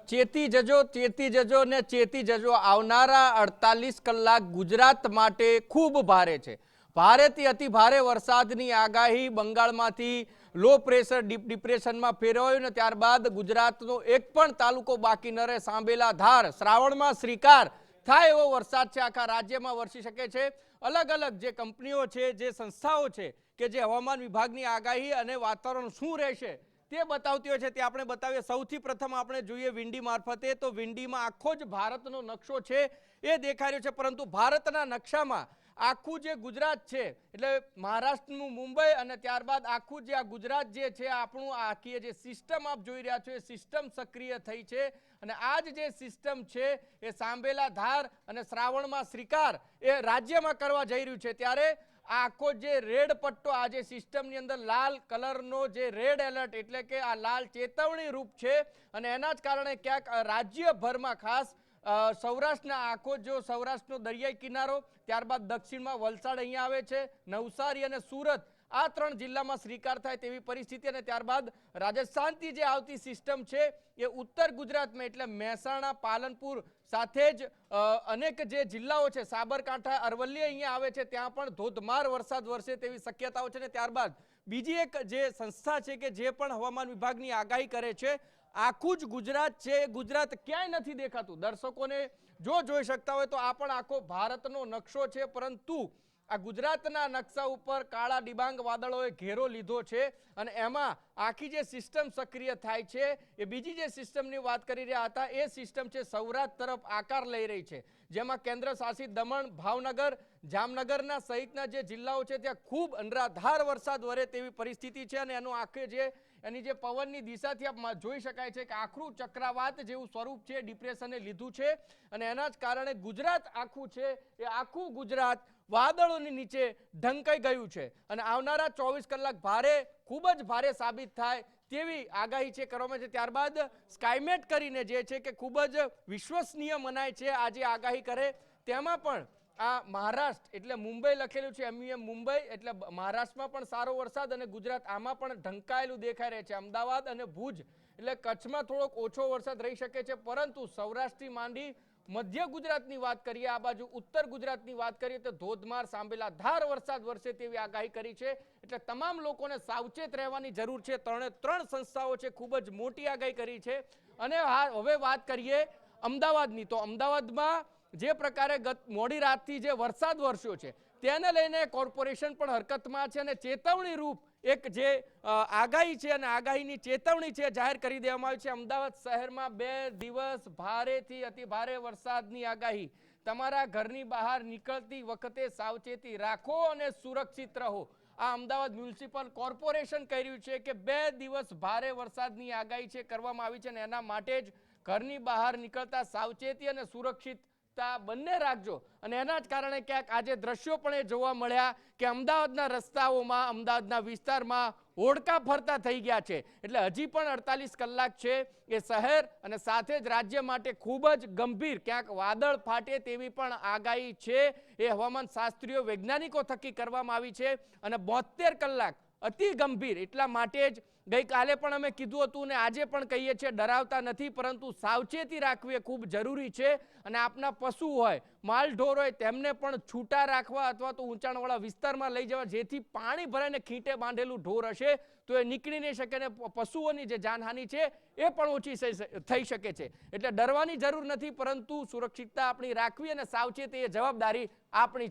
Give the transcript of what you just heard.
ચેતી જજો ને ચેતી જજો. આવનારા 48 કલાક ગુજરાત માટે ખૂબ ભારે છે. ભારેથી અતિ ભારે વરસાદની આગાહી. બંગાળમાંથી લો પ્રેશર ડીપ ડિપ્રેશનમાં ફેરવાયું ને ત્યારબાદ ગુજરાતનો એક પણ તાલુકો બાકી ન રહે. સાંભેલા ધાર, શ્રાવણમાં શ્રીકાર થાય એવો વરસાદ છે. આખા રાજ્યમાં વરસી શકે છે. અલગ અલગ જે કંપનીઓ છે, જે સંસ્થાઓ છે કે જે હવામાન વિભાગની આગાહી અને વાતાવરણ શું રહેશે તે બતાવતી હોય છે, તે આપણે બતાવીએ. સૌથી પ્રથમ આપણે જોઈએ વિંડી મારફતે. તો વિંડીમાં આખો જ ભારતનો નકશો છે એ દેખાઈ રહ્યો છે, પરંતુ ભારતના નકશામાં આખું જે ગુજરાત છે એટલે મહારાષ્ટ્રનું મુંબઈ અને ત્યારબાદ આખું જે આ ગુજરાત જે છે આપણું આખી જે સિસ્ટમ આપ જોઈ રહ્યા છો એ સિસ્ટમ સક્રિય થઈ છે. અને આ જે સિસ્ટમ છે એ સાંભેલા ધાર અને શ્રાવણમાં શ્રીકાર એ રાજ્યમાં કરવા જઈ રહ્યું છે. ત્યારે આખો જે રેડ પટ્ટો આ જે સિસ્ટમની અંદર લાલ કલરનો જે રેડ એલર્ટ એટલે કે આ લાલ ચેતવણી રૂપ છે અને એના જ કારણે ક્યાંક રાજ્યભરમાં ખાસ સૌરાષ્ટ્રના આખો જો સૌરાષ્ટ્રનો દરિયાઈ કિનારો, ત્યારબાદ દક્ષિણમાં વલસાડ અહીંયા આવે છે, નવસારી અને સુરત આ 3 જિલ્લામાં શ્રીકાર થાય તેવી પરિસ્થિતિ. અને ત્યારબાદ રાજસ્થાનથી જે આવતી સિસ્ટમ છે એ ઉત્તર ગુજરાતમાં એટલે મહેસાણા, પાલનપુર સાથે જ અનેક જે જિલ્લાઓ છે, સાબરકાંઠા, અરવલ્લી અહીંયા આવે છે, ત્યાં પણ ધોધમાર વરસાદ વરસે તેવી શક્યતાઓ છે. ને ત્યારબાદ બીજી એક જે સંસ્થા છે કે જે પણ હવામાન વિભાગની આગાહી કરે છે, આખું જ ગુજરાત છે, ગુજરાત ક્યાંય નથી દેખાતું. દર્શકોને જો જોઈ શકતા હોય તો આ પણ આખો ભારતનો નકશો છે, પરંતુ આ ગુજરાતના નકશા ઉપર કાળા ડિબાંગ વાદળોએ ઘેરો લીધો છે અને એમાં આખી જે સિસ્ટમ સક્રિય થાય છે એ બીજી જે સિસ્ટમની વાત કરી રહ્યા હતા એ સિસ્ટમ છે સૌરાષ્ટ્ર તરફ આકાર લઈ રહી છે, જેમાં કેન્દ્ર શાસિત દમણ, ભાવનગર, જામનગરના સહિતના જે જિલ્લાઓ છે ત્યાં ખૂબ અનરાધાર વરસાદ વરે તેવી પરિસ્થિતિ છે. અને એનો આખે જે એની જે પવનની દિશાથી આપ જોઈ શકાય છે કે આખરું ચક્રાવાત જેવું સ્વરૂપ છે, ડિપ્રેશને લીધું છે અને એના જ કારણે ગુજરાત આખું છે એ આખું ગુજરાત વાદળોની નીચે ઢંકાઈ ગયું છે. અને આવનારા 24 કલાક ભારે, ખૂબ જ ભારે સાબિત થાય તેવી આગાહી છે કરવામાં છે. ત્યારબાદ સ્કાયમેટ કરીને જે છે કે ખૂબ જ વિશ્વસનીય મનાય છે આ જે આગાહી કરે, તેમાં પણ આ મહારાષ્ટ્ર એટલે મુંબઈ લખેલું છે, MUM મુંબઈ એટલે મહારાષ્ટ્રમાં પણ સારો વરસાદ અને ગુજરાત આમાં પણ ઢંકાયેલું દેખાઈ રહે છે. અમદાવાદ અને ભુજ એટલે કચ્છમાં થોડોક ઓછો વરસાદ રહી શકે છે, પરંતુ સૌરાષ્ટ્રથી માંડી મધ્ય ગુજરાતની વાત કરીએ, આ બાજુ ઉત્તર ગુજરાતની વાત કરીએ તો ધોધમાર સાંભેલા ધાર વરસાદ વરસે તેવી આગાહી કરી છે. એટલે તમામ લોકોને સાવચેત રહેવાની જરૂર છે. 3 સંસ્થાઓ છે, ખૂબ જ મોટી આગાહી કરી છે. અને હવે વાત કરીએ અમદાવાદની, તો અમદાવાદમાં જે પ્રકારે મોડી રાતથી જે વરસાદ વરસ્યો છે તેને લઈને કોર્પોરેશન પણ હરકતમાં છે અને ચેતવણી રૂપ એક જે આગાહી છે અને આગાહીની ચેતવણી છે જાહેર કરી દેવામાં આવી છે. અમદાવાદ શહેરમાં 2 દિવસ ભારેથી અતિ ભારે વરસાદની આગાહી. તમારા ઘરની બહાર નીકળતી વખતે સાવચેતી રાખો અને સુરક્ષિત રહો. આ અમદાવાદ મ્યુનિસિપલ કોર્પોરેશન કહી રહ્યું છે કે 2 દિવસ ભારે વરસાદની આગાહી છે કરવામાં આવી છે અને એના માટે જ ઘરની બહાર નીકળતા સાવચેતી અને સુરક્ષિત બંને રાખજો. અને એના જ કારણે ક્યાંક આજે દ્રશ્યો પણ એ જોવા મળ્યા કે અમદાવાદના રસ્તાઓમાં, અમદાવાદના વિસ્તારમાં હોડકા ફરતા થઈ ગયા છે. એટલે હજી પણ 48 કલાક છે એ શહેર અને સાથે જ રાજ્ય માટે ખૂબ જ ગંભીર, ક્યાંક વાદળ ફાટે તેવી પણ આગાહી છે એ હવામાન શાસ્ત્રીઓ, વૈજ્ઞાનિકો થકી કરવામાં આવી છે. અને 72 કલાક અતિ ગંભીર એટલા માટે જ ગઈકાલે પણ અમે કીધું હતું ને આજે પણ કહીએ છીએ, ડરાવતા નથી, પરંતુ સાવચેતી રાખવી એ ખૂબ જરૂરી છે. અને આપના પશુ હોય, માલ ઢોર હોય, તેમને પણ છૂટા રાખવા અથવા તો ઊંચાણવાળા વિસ્તારમાં લઈ જવા, જેથી પાણી ભરાઈને ખીંટે બાંધેલું ઢોર હશે તો એ નીકળી નહીં શકે અને પશુઓની જે જાનહાનિ છે એ પણ ઓછી થઈ શકે છે. એટલે ડરવાની જરૂર નથી, પરંતુ સુરક્ષિતતા આપણી રાખવી અને સાવચેતી એ જવાબદારી આપણી